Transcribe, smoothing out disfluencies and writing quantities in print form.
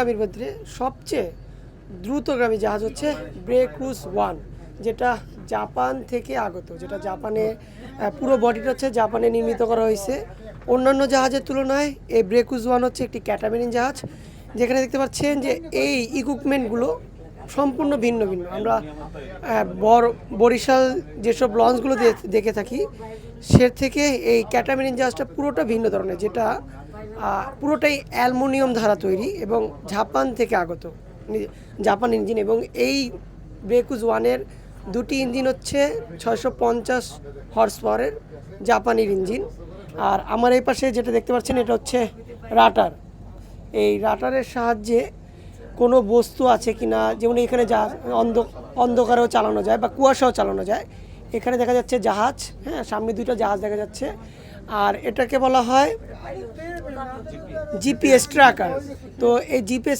দ্রুতগামীর মধ্যে সবচেয়ে দ্রুতগামী জাহাজ হচ্ছে ব্রেক্রুজ 1, যেটা জাপান থেকে আগত, যেটা জাপানে পুরো বডিটা হচ্ছে জাপানে নির্মিত করা হয়েছে। অন্যান্য জাহাজের তুলনায় এই ব্রেক্রুজ 1 হচ্ছে একটি ক্যাটামেরিন জাহাজ, যেখানে দেখতে পাচ্ছেন যে এই ইকুইপমেন্টগুলো সম্পূর্ণ ভিন্ন ভিন্ন। আমরা বরিশাল যেসব লঞ্চগুলো দেখে থাকি, সে থেকে এই ক্যাটামেরিন জাহাজটা পুরোটা ভিন্ন ধরনের, যেটা পুরোটাই অ্যালুমিনিয়াম দ্বারা তৈরি এবং জাপান থেকে আগত জাপান ইঞ্জিন। এবং এই ব্রেক্রুজ 1-এর দুটি ইঞ্জিন হচ্ছে 650 হর্স পাওয়ারের জাপানির ইঞ্জিন। আর আমার এই পাশে যেটা দেখতে পাচ্ছেন এটা হচ্ছে রাটার। এই রাটারের সাহায্যে কোনো বস্তু আছে কি না, যেমন এখানে অন্ধকারেও চালানো যায় বা কুয়াশাও চালানো যায়। এখানে দেখা যাচ্ছে জাহাজ, হ্যাঁ, সামনে দুইটা জাহাজ দেখা যাচ্ছে। আর এটাকে বলা হয় জিপিএস ট্র্যাকার। তো এই জিপিএস